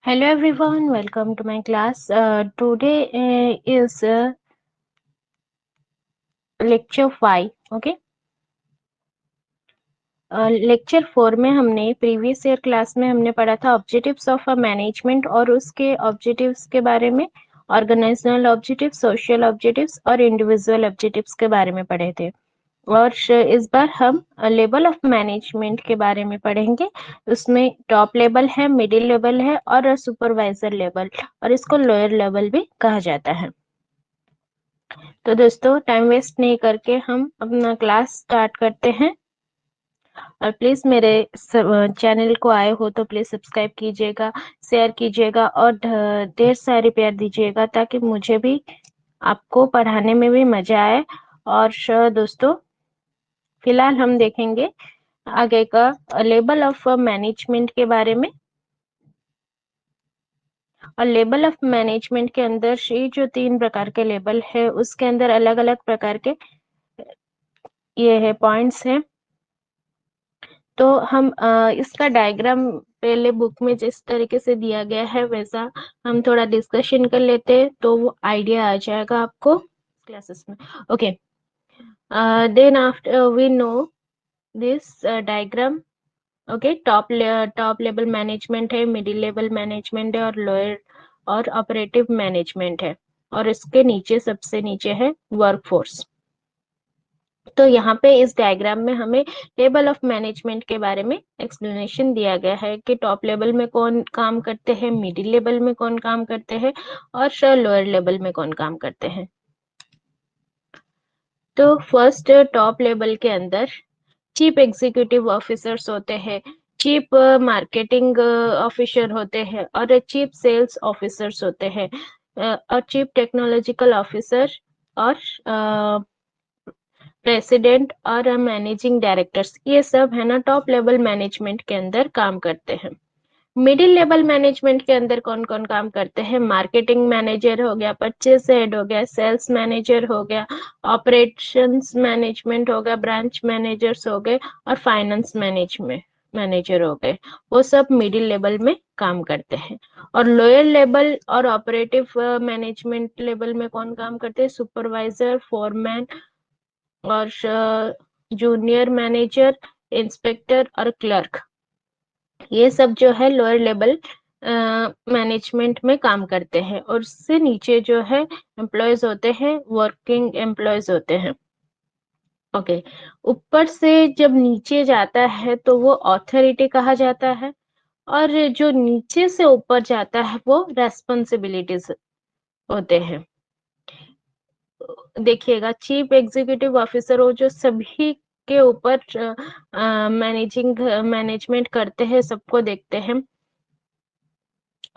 Hello everyone, welcome to my class. Today is lecture 5. Okay. Lecture 4 में हमने previous year class में हमने पढ़ा था ऑब्जेक्टिव्स ऑफ अ मैनेजमेंट और उसके ऑब्जेक्टिव्स के बारे में, ऑर्गेनाइजेशनल ऑब्जेक्टिव्स, सोशल ऑब्जेक्टिव्स और इंडिविजुअल ऑब्जेक्टिव्स के बारे में पढ़े थे। और इस बार हम लेवल ऑफ मैनेजमेंट के बारे में पढ़ेंगे। उसमें टॉप लेवल है, मिडिल लेवल है और सुपरवाइजर लेवल, और इसको लोअर लेवल भी कहा जाता है। तो दोस्तों टाइम वेस्ट नहीं करके हम अपना क्लास स्टार्ट करते हैं। और प्लीज मेरे चैनल को आए हो तो प्लीज सब्सक्राइब कीजिएगा, शेयर कीजिएगा और ढेर सारी प्यार दीजिएगा ताकि मुझे भी आपको पढ़ाने में भी मजा आए। और दोस्तों फिलहाल हम देखेंगे आगे का लेवल ऑफ मैनेजमेंट के बारे में। और लेवल ऑफ मैनेजमेंट के अंदर ये जो 3 प्रकार के लेवल है उसके अंदर अलग अलग प्रकार के ये है पॉइंट्स हैं। तो हम इसका डायग्राम पहले बुक में जिस तरीके से दिया गया है वैसा हम थोड़ा डिस्कशन कर लेते हैं तो वो आइडिया आ जाएगा आपको क्लासेस में। Okay, then after we know this diagram. Okay, top level management है, मिडिल लेवल मैनेजमेंट है और लोअर और ऑपरेटिव मैनेजमेंट है, और इसके नीचे सबसे नीचे है वर्कफोर्स। तो यहाँ पे इस डायग्राम में हमें लेवल ऑफ मैनेजमेंट के बारे में एक्सप्लेनेशन दिया गया है कि टॉप लेवल में कौन काम करते हैं, मिडिल लेवल में कौन काम करते हैं और लोअर लेवल में कौन काम करते हैं। तो फर्स्ट टॉप लेवल के अंदर चीफ एग्जीक्यूटिव ऑफिसर्स होते हैं, चीफ मार्केटिंग ऑफिसर होते हैं और चीफ सेल्स ऑफिसर्स होते हैं, और चीफ टेक्नोलॉजिकल ऑफिसर और प्रेसिडेंट और मैनेजिंग डायरेक्टर्स, ये सब है ना टॉप लेवल मैनेजमेंट के अंदर काम करते हैं। मिडिल लेवल मैनेजमेंट के अंदर कौन कौन काम करते हैं? मार्केटिंग मैनेजर हो गया, परचेस हेड हो गया, सेल्स मैनेजर हो गया, ऑपरेशंस मैनेजमेंट हो गया, ब्रांच मैनेजर्स हो गए और फाइनेंस मैनेजमेंट मैनेजर हो गए। वो सब मिडिल लेवल में काम करते हैं। और लोअर लेवल और ऑपरेटिव मैनेजमेंट लेवल में कौन काम करते हैं? सुपरवाइजर, फोरमैन और जूनियर मैनेजर, इंस्पेक्टर और क्लर्क, ये सब जो है लोअर लेवल मैनेजमेंट में काम करते हैं। और उससे नीचे जो है एम्प्लॉयज होते हैं, वर्किंग एम्प्लॉयज होते हैं। ओके, ऊपर से जब नीचे जाता है तो वो ऑथोरिटी कहा जाता है, और जो नीचे से ऊपर जाता है वो रेस्पॉन्सिबिलिटीज होते हैं। देखिएगा, चीफ एग्जीक्यूटिव ऑफिसर वो जो सभी के ऊपर मैनेजमेंट करते हैं, सबको देखते हैं।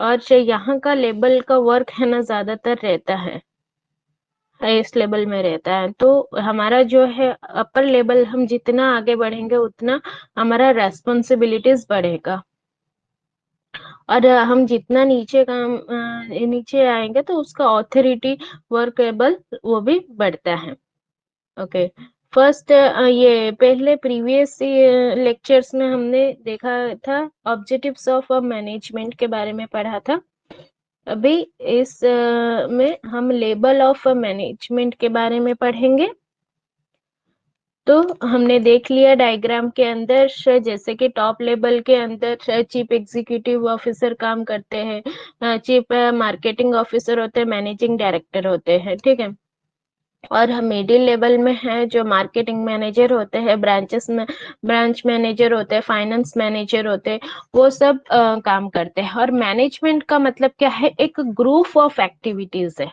और यहाँ का लेवल का वर्क है ना ज्यादातर रहता है, हाईएस्ट लेवल में रहता है। तो हमारा जो है अपर लेवल, हम जितना आगे बढ़ेंगे उतना हमारा रेस्पॉन्सिबिलिटीज बढ़ेगा, और हम जितना नीचे आएंगे तो उसका ऑथोरिटी, वर्क लेवल वो भी बढ़ता है। ओके, फर्स्ट ये पहले प्रीवियस लेक्चर्स में हमने देखा था ऑब्जेक्टिव्स ऑफ मैनेजमेंट के बारे में पढ़ा था। अभी इस में हम लेवल ऑफ मैनेजमेंट के बारे में पढ़ेंगे। तो हमने देख लिया डायग्राम के अंदर, जैसे कि टॉप लेवल के अंदर चीफ एग्जीक्यूटिव ऑफिसर काम करते हैं, चीफ मार्केटिंग ऑफिसर होते हैं, मैनेजिंग डायरेक्टर होते हैं, ठीक है। और हम मिडिल लेवल में है जो मार्केटिंग मैनेजर होते हैं, ब्रांच मैनेजर होते हैं, फाइनेंस मैनेजर होते हैं, वो सब काम करते हैं। और मैनेजमेंट का मतलब क्या है? एक ग्रुप ऑफ एक्टिविटीज है।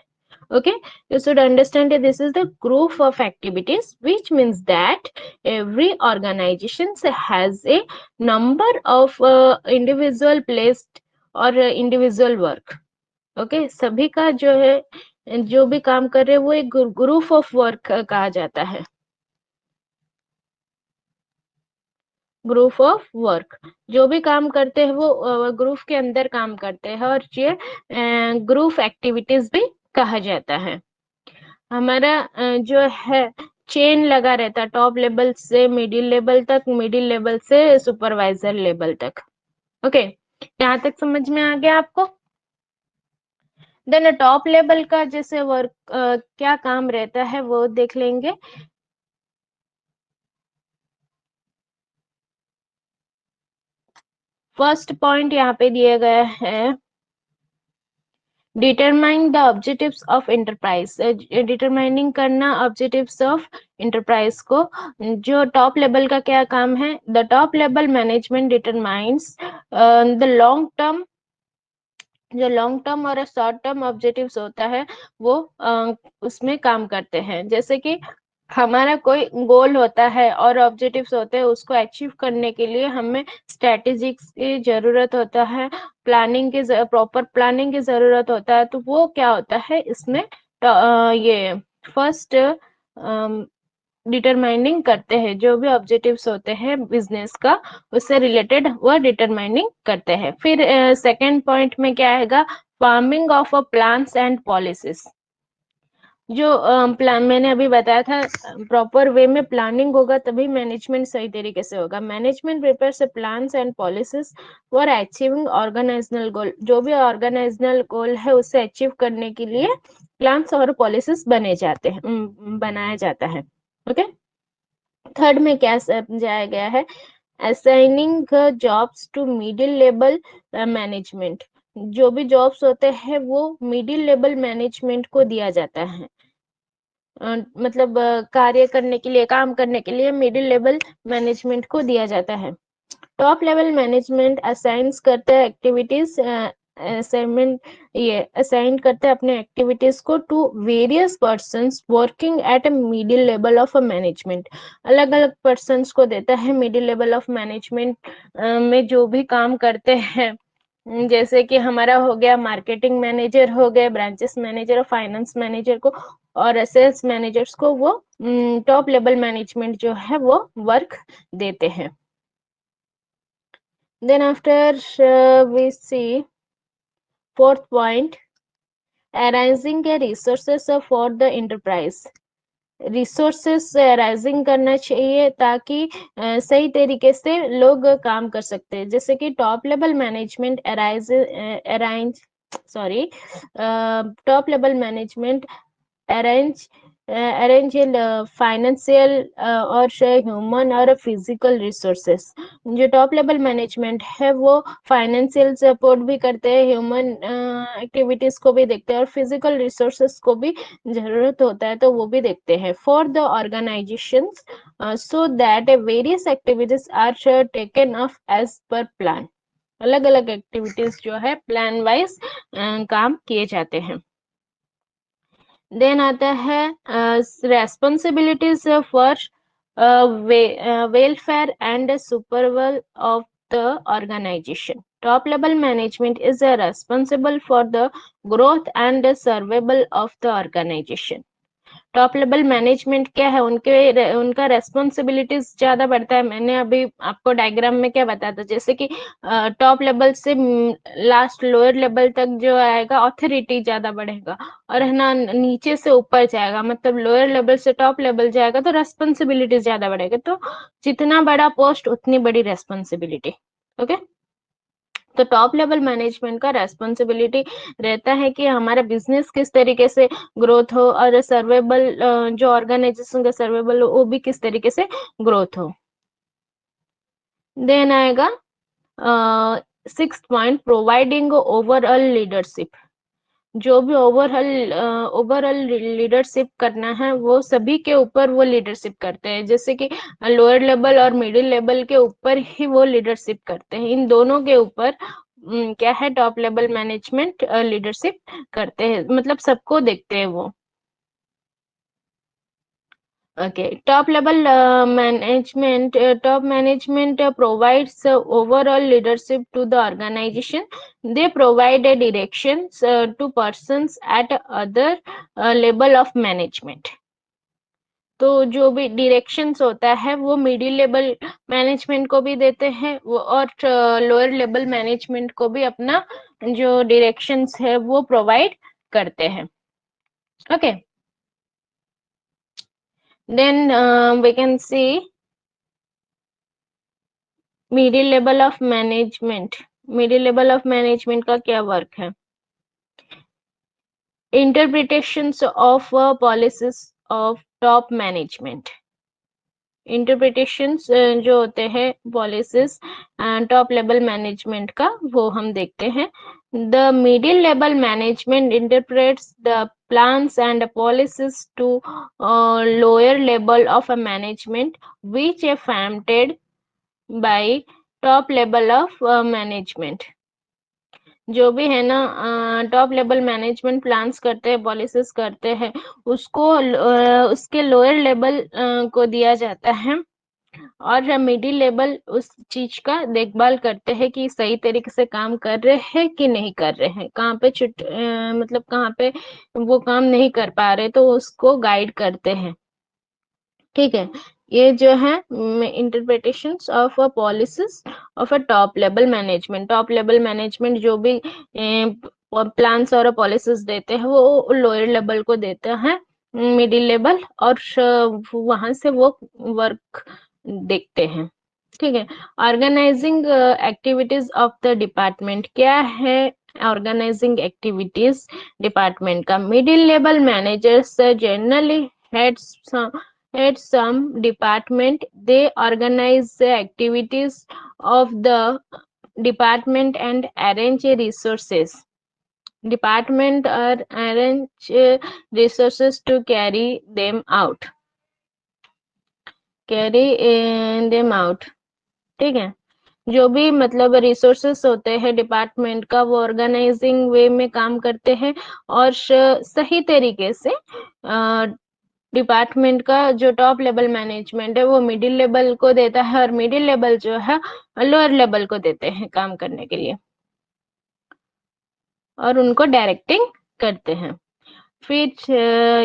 Okay, you should understand that this is the group of activities, which means that every organization has a number of individual placed or individual work. Okay, सभी का जो है जो भी काम कर रहे हैं वो एक ग्रुप ऑफ वर्क कहा जाता है, ग्रुप ऑफ वर्क। जो भी काम करते हैं वो ग्रुप के अंदर काम करते हैं, और ये ग्रुप एक्टिविटीज भी कहा जाता है। हमारा जो है चेन लगा रहता है टॉप लेवल से मिडिल लेवल तक, मिडिल लेवल से सुपरवाइजर लेवल तक। ओके, यहाँ तक समझ में आ गया आपको? देन टॉप लेवल का जैसे वर्क क्या काम रहता है वो देख लेंगे। फर्स्ट पॉइंट यहाँ पे दिया गया है, determine the objectives of enterprise. Determining करना ऑब्जेक्टिव्स ऑफ एंटरप्राइज को। जो टॉप लेवल का क्या काम है, the top level management determines the long term, जो लॉन्ग टर्म और शॉर्ट टर्म ऑब्जेक्टिव्स होता है वो उसमें काम करते हैं। जैसे कि हमारा कोई गोल होता है और ऑब्जेक्टिव्स होते हैं, उसको अचीव करने के लिए हमें स्ट्रेटेजिक्स की जरूरत होता है, प्लानिंग की प्रॉपर प्लानिंग की जरूरत होता है। तो वो क्या होता है इसमें ये फर्स्ट डिटरमाइनिंग करते हैं, जो भी ऑब्जेक्टिव्स होते हैं बिजनेस का उससे रिलेटेड वो डिटरमाइनिंग करते हैं। फिर सेकंड पॉइंट में क्या आएगा, farming of a plans and policies. जो प्लान मैंने अभी बताया था, प्रॉपर वे में प्लानिंग होगा तभी मैनेजमेंट सही तरीके से होगा। Management prepares plans and policies for achieving organisational goal. जो भी ऑर्गेनाइजनल गोल है उसे अचीव करने के लिए प्लान्स और पॉलिसीज बने जाते हैं, बनाया जाता है। ओके। थर्ड में क्या समझाया गया है, assigning jobs to middle level management. जो भी जॉब्स होते हैं वो मिडिल लेवल मैनेजमेंट को दिया जाता है। मतलब कार्य करने के लिए, काम करने के लिए मिडिल लेवल मैनेजमेंट को दिया जाता है। टॉप लेवल मैनेजमेंट असाइंस करते हैं एक्टिविटीज, असाइनमेंट ये असाइन करते हैं अपने एक्टिविटीज को to various persons working at a middle level of a management. अलग अलग पर्सन्स को देता है मिडिल लेवल ऑफ मैनेजमेंट में जो भी काम करते हैं। जैसे कि हमारा हो गया मार्केटिंग मैनेजर, हो गए ब्रांचेस मैनेजर और फाइनेंस मैनेजर को और सेल्स मैनेजर्स को वो टॉप लेवल मैनेजमेंट जो है वो वर्क देते हैं। Then after we see fourth point, arising के resources for the enterprise। Resources rising करना चाहिए ताकि सही तरीके से लोग काम कर सकते हैं। जैसे कि top level management arrange sorry top level management arrange arrange financial और ह्यूमन और फिजिकल रिसोर्सेस। जो टॉप लेवल मैनेजमेंट है वो फाइनेंशियल सपोर्ट भी करते हैं, ह्यूमन एक्टिविटीज को भी देखते हैं और फिजिकल रिसोर्सेस को भी जरूरत होता है तो वो भी देखते हैं for the organisation, so that various activities are taken of as per plan. अलग अलग एक्टिविटीज जो है प्लान वाइज काम किए जाते हैं। देन आता है responsibilities for welfare and survival of the organization. Top level management is responsible for the growth and survival of the organization. Top level management क्या है, उनका रेस्पॉन्सिबिलिटीज ज्यादा बढ़ता है। मैंने अभी आपको डायग्राम में क्या बताया था, जैसे कि टॉप लेवल से लास्ट लोअर लेवल तक जो आएगा ऑथोरिटी ज्यादा बढ़ेगा और है ना नीचे से ऊपर जाएगा, मतलब लोअर लेवल से टॉप लेवल जाएगा तो रेस्पॉन्सिबिलिटी ज्यादा बढ़ेगा। तो जितना बड़ा पोस्ट उतनी बड़ी रेस्पॉन्सिबिलिटी। ओके। तो टॉप लेवल मैनेजमेंट का रेस्पॉन्सिबिलिटी रहता है कि हमारा बिजनेस किस तरीके से ग्रोथ हो और सर्वेबल जो ऑर्गेनाइजेशन का सर्वेबल हो वो भी किस तरीके से ग्रोथ हो। देन आएगा six point, providing overall leadership. जो भी ओवरऑल लीडरशिप करना है वो सभी के ऊपर वो लीडरशिप करते हैं। जैसे कि लोअर लेवल और मिडिल लेवल के ऊपर ही वो लीडरशिप करते हैं, इन दोनों के ऊपर क्या है टॉप लेवल मैनेजमेंट लीडरशिप करते हैं, मतलब सबको देखते हैं वो। Okay, top management provides overall leadership to the organization. They provide a directions to persons at other level of management. तो जो भी डायरेक्शंस होता है वो मिडिल लेवल मैनेजमेंट को भी देते हैं वो और लोअर लेवल मैनेजमेंट को भी अपना जो डायरेक्शंस है वो प्रोवाइड करते हैं। Okay. Then we can see middle level of management. Middle level of management का क्या वर्क है? Interpretations of policies of top management. Interpretations जो होते हैं पॉलिसीज टॉप लेवल मैनेजमेंट का, वो हम देखते हैं। The middle level management interprets the plans and policies to lower level of a management which are framed by top level of management। जो भी है ना टॉप लेवल मैनेजमेंट प्लान्स करते हैं, पॉलिसीज करते हैं, उसको उसके लोअर लेवल को दिया जाता है, और मिडिल लेवल उस चीज का देखभाल करते हैं कि सही तरीके से काम कर रहे हैं कि नहीं कर रहे हैं, कहाँ पे मतलब कहाँ पे वो काम नहीं कर पा रहे तो उसको गाइड करते हैं। ठीक है, ये जो है interpretations of a policies of a top level management. Top level management जो भी प्लान्स और पॉलिसीज देते हैं वो लोअर लेवल को देते हैं, मिडिल लेवल, और वहां से वो वर्क देखते हैं। ठीक है, organising activities of the department क्या है? ऑर्गेनाइजिंग एक्टिविटीज डिपार्टमेंट का, middle level managers generally heads at some department, they organize the activities of the department and arrange resources, department or arrange resources to carry them out, carry them out। ठीक है, जो भी मतलब resources होते हैं department का, वो organising वे में काम करते हैं और सही तरीके से डिपार्टमेंट का जो टॉप लेवल मैनेजमेंट है वो मिडिल लेवल को देता है, और मिडिल लेवल जो है लोअर लेवल को देते हैं काम करने के लिए, और उनको डायरेक्टिंग करते हैं। फिर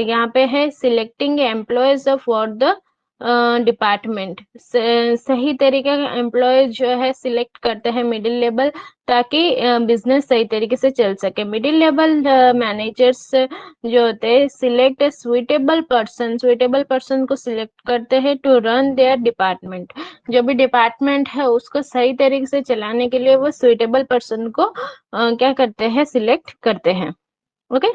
यहाँ पे है selecting employees for the department. सही तरीके का एम्प्लॉय जो है सिलेक्ट करते हैं मिडिल लेवल, ताकि बिजनेस सही तरीके से चल सके। मिडिल लेवल मैनेजर्स जो होते हैं सिलेक्ट सुइटेबल पर्सन को सिलेक्ट करते हैं टू रन देयर डिपार्टमेंट। जो भी डिपार्टमेंट है उसको सही तरीके से चलाने के लिए वो सुइटेबल पर्सन को क्या करते हैं, सिलेक्ट करते हैं। ओके,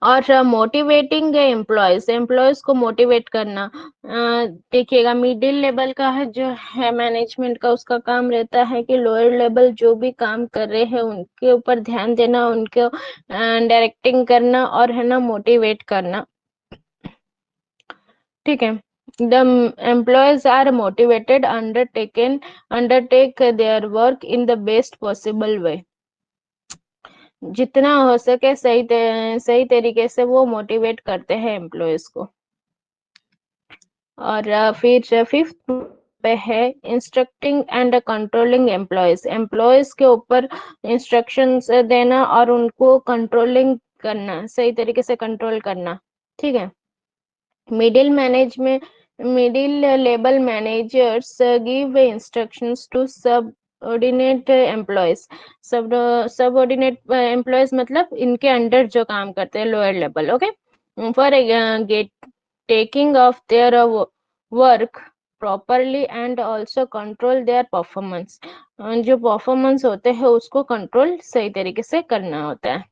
और मोटिवेटिंग एम्प्लॉयज, एम्प्लॉयज को मोटिवेट करना। देखिएगा मिडिल लेवल का है जो है मैनेजमेंट का, उसका काम रहता है कि लोअर लेवल जो भी काम कर रहे हैं उनके ऊपर ध्यान देना, उनको डायरेक्टिंग करना, और है ना मोटिवेट करना। ठीक है, the employees are motivated undertake their work in the best possible way. जितना हो सके सही तरीके से वो मोटिवेट करते हैं एम्प्लॉयज को। और फिर फिफ्थ पे है instructing and controlling employees. Employees के ऊपर इंस्ट्रक्शंस देना और उनको कंट्रोलिंग करना, सही तरीके से कंट्रोल करना। ठीक है, middle management middle level managers give instructions to subordinate employees. Subordinate employees मतलब इनके अंडर जो काम करते हैं, lower level. Okay, for get taking off their work properly and also control their performance. जो परफॉर्मेंस होते हैं उसको कंट्रोल सही तरीके से करना होता है।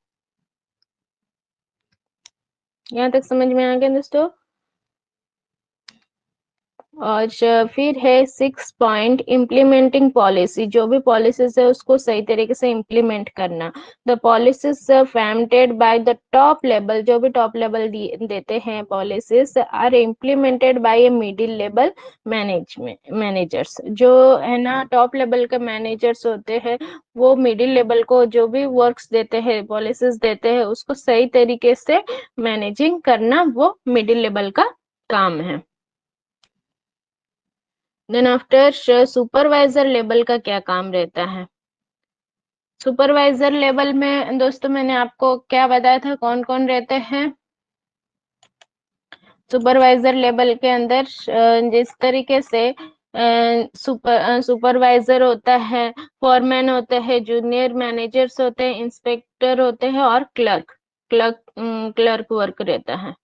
यहाँ तक समझ में आ गया दोस्तों? और फिर है 6 पॉइंट इम्प्लीमेंटिंग पॉलिसी। जो भी पॉलिसीज है उसको सही तरीके से इम्प्लीमेंट करना। The policies formatted by the top level, जो भी टॉप लेवल देते हैं policies, are implemented by a middle level managers. जो है ना टॉप लेवल के मैनेजर्स होते हैं वो मिडिल लेवल को जो भी वर्क्स देते हैं, पॉलिसीज देते हैं, उसको सही तरीके से मैनेजिंग करना वो मिडिल लेवल का काम है। देन आफ्टर सुपरवाइजर लेवल का क्या काम रहता है? सुपरवाइजर लेवल में दोस्तों मैंने आपको क्या बताया था, कौन कौन रहते हैं सुपरवाइजर लेवल के अंदर? जिस तरीके से सुपरवाइजर होता है, फॉरमैन होते हैं, जूनियर मैनेजर्स होते हैं, इंस्पेक्टर होते हैं, और क्लर्क क्लर्क वर्क रहता है।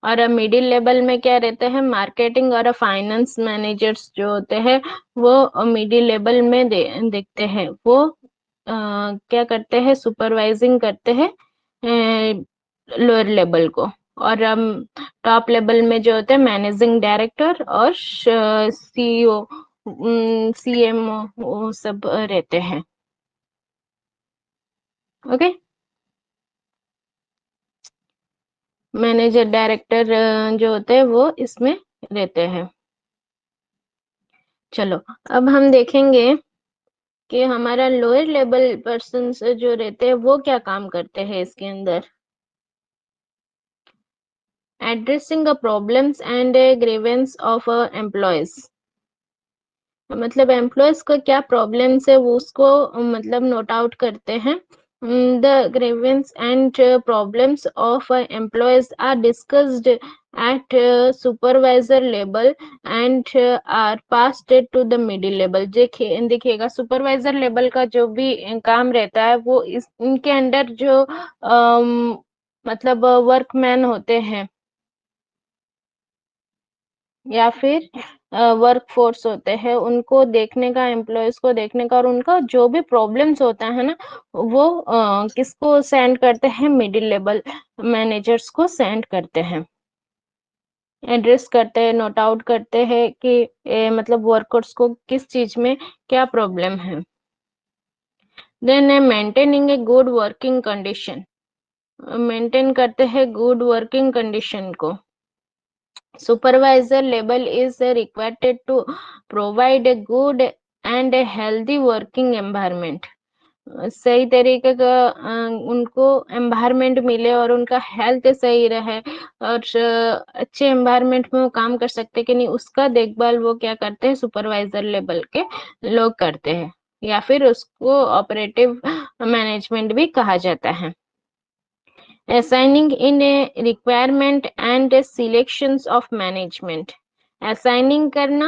और मिडिल लेवल में क्या रहते हैं, मार्केटिंग और फाइनेंस मैनेजर्स जो होते हैं वो मिडिल लेवल में देखते हैं। वो क्या करते हैं, सुपरवाइजिंग करते हैं लोअर लेवल को। और टॉप लेवल में जो होते हैं मैनेजिंग डायरेक्टर और सीईओ, सीएमओ, वो सब रहते हैं। ओके, मैनेजर डायरेक्टर जो होते हैं वो इसमें रहते हैं। चलो, अब हम देखेंगे कि हमारा लोअर लेवल पर्सन जो रहते हैं वो क्या काम करते हैं इसके अंदर। Addressing the problems and grievance of employees, मतलब एम्प्लॉयज का क्या प्रॉब्लम्स है वो उसको मतलब नोट आउट करते हैं। The grievances and problems of employees are discussed at supervisor level and are passed to the middle level. देखिएगा, सुपरवाइजर लेवल का जो भी काम रहता है वो इनके अंडर जो मतलब वर्कमैन होते हैं या फिर वर्क फोर्स होते हैं, उनको देखने का, एम्प्लॉयज को देखने का, और उनका जो भी प्रॉब्लम्स होता है ना वो किसको सेंड करते हैं, मिडिल लेवल मैनेजर्स को सेंड करते हैं। एड्रेस करते हैं, नोट आउट करते हैं कि मतलब वर्कर्स को किस चीज में क्या प्रॉब्लम है। Then maintaining a good working condition, maintain करते हैं गुड वर्किंग कंडीशन को। Supervisor level is required to provide a good and a healthy working environment. सही तरीके का उनको एम्बायरमेंट मिले और उनका हेल्थ सही रहे और अच्छे एम्बायरमेंट में वो काम कर सकते कि नहीं, उसका देखभाल वो क्या करते हैं, सुपरवाइजर लेवल के लोग करते हैं, या फिर उसको ऑपरेटिव मैनेजमेंट भी कहा जाता है। Assigning in a requirement and selections of management, assigning करना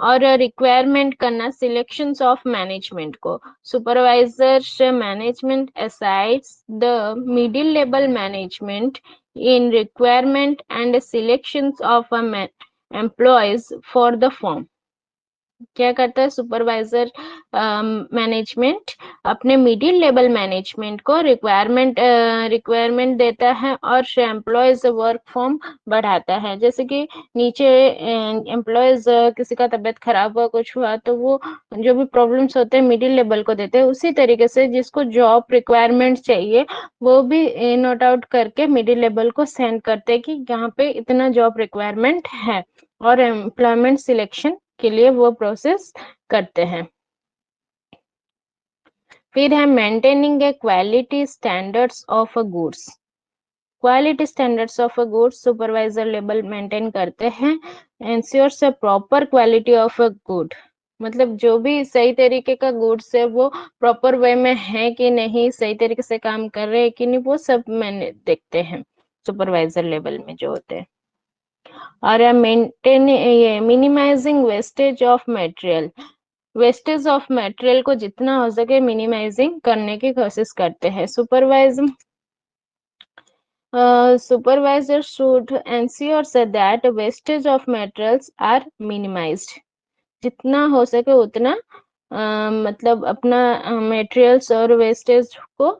और requirement करना selections of management को। Supervisor management assigns the middle level management in requirement and selections of employees for the firm। क्या करता है सुपरवाइजर मैनेजमेंट, अपने middle level management को requirement देता है और एम्प्लॉयज वर्क फॉर्म बढ़ाता है। जैसे कि नीचे एम्प्लॉयज किसी का तबीयत खराब हुआ, कुछ हुआ, तो वो जो भी प्रॉब्लम्स होते हैं मिडिल लेवल को देते हैं। उसी तरीके से जिसको जॉब रिक्वायरमेंट चाहिए वो भी नोट आउट करके मिडिल लेवल को सेंड करते हैं कि यहाँ पे इतना जॉब रिक्वायरमेंट है, और एम्प्लॉयमेंट सिलेक्शन के लिए वो प्रोसेस करते हैं। फिर है maintaining a quality standards of a goods. Quality standards of a goods supervisor level maintain करते हैं। Ensures a proper quality of a good, मतलब जो भी सही तरीके का गुड्स है वो प्रॉपर वे में है कि नहीं, सही तरीके से काम कर रहे हैं कि नहीं, वो सब मैंने देखते हैं सुपरवाइजर लेवल में जो होते हैं। और मेंटेन ये minimising wastage of material, wastage of material को जितना हो सके मिनिमाइजिंग करने की कोशिश करते हैं। Supervisor should ensure that wastage of materials are minimized। जितना हो सके उतना मतलब अपना मटेरियल्स और वेस्टेज को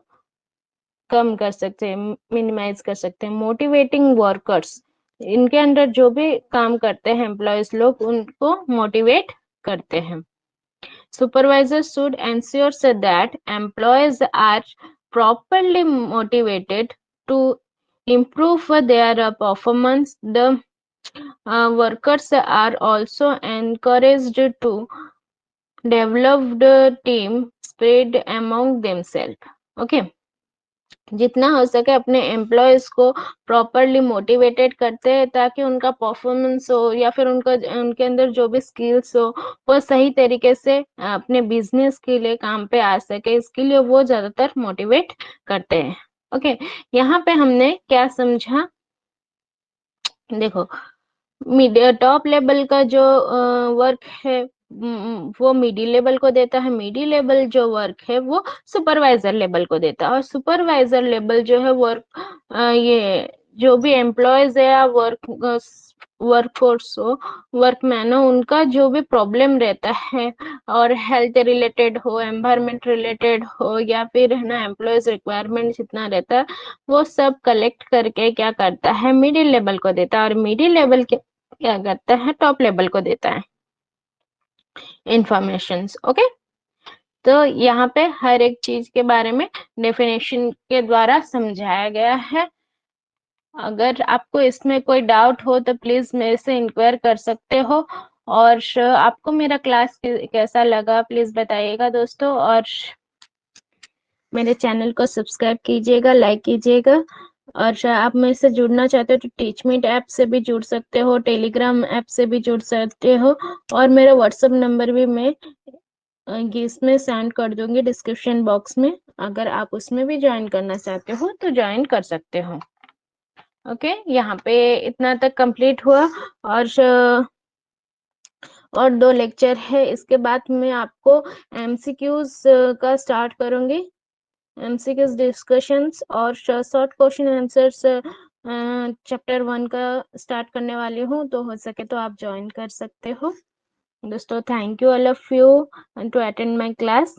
कम कर सकते हैं, मिनिमाइज कर सकते हैं। मोटिवेटिंग वर्कर्स, इनके अंदर जो भी काम करते हैं एम्प्लॉयज लोग, उनको मोटिवेट करते हैं। Supervisors should ensure that employees are properly motivated to improve their performance. The workers are also encouraged to develop the team spirit among themselves। Okay, जितना हो सके अपने एम्प्लॉयज को प्रॉपरली मोटिवेटेड करते हैं ताकि उनका परफॉर्मेंस हो या फिर उनका उनके अंदर जो भी स्किल्स हो वो सही तरीके से अपने बिजनेस के लिए काम पे आ सके, इसके लिए वो ज्यादातर मोटिवेट करते हैं। ओके, यहाँ पे हमने क्या समझा, देखो टॉप लेवल का जो वर्क है वो मिडिल लेवल को देता है, मिडिल लेवल जो वर्क है वो सुपरवाइजर लेवल को देता है, और सुपरवाइजर लेवल जो है वर्क ये जो भी एम्प्लॉयज है या वर्कफोर्स हो, वर्कमैन हो, उनका जो भी प्रॉब्लम रहता है और हेल्थ रिलेटेड हो, एनवायरमेंट रिलेटेड हो, या फिर है ना एम्प्लॉयज रिक्वायरमेंट जितना रहता है वो सब कलेक्ट करके क्या करता है, मिडिल लेवल को देता है, और मिडिल लेवल क्या करता है, टॉप लेवल को देता है इंफॉर्मेशन। ओके, तो यहाँ पे हर एक चीज के बारे में डेफिनेशन के द्वारा समझाया गया है। अगर आपको इसमें कोई डाउट हो तो प्लीज मेरे से इंक्वायर कर सकते हो, और आपको मेरा क्लास कैसा लगा प्लीज बताइएगा दोस्तों, और मेरे चैनल को सब्सक्राइब कीजिएगा, लाइक कीजिएगा, और आप मेरे से जुड़ना चाहते हो तो टीचमीट ऐप से भी जुड़ सकते हो, टेलीग्राम ऐप से भी जुड़ सकते हो, और मेरा व्हाट्सएप नंबर भी मैं इसमें सेंड कर दूंगी डिस्क्रिप्शन बॉक्स में, अगर आप उसमें भी ज्वाइन करना चाहते हो तो ज्वाइन कर सकते हो। ओके, यहाँ पे इतना तक कंप्लीट हुआ, और 2 लेक्चर है, इसके बाद मैं आपको एमसीक्यूज का स्टार्ट करूंगी, एमसीक्यूज डिस्कशंस और शॉर्ट क्वेश्चन आंसर्स चैप्टर 1 का स्टार्ट करने वाली हूँ, तो हो सके तो आप ज्वाइन कर सकते हो दोस्तों। Thank you all of you to attend my class.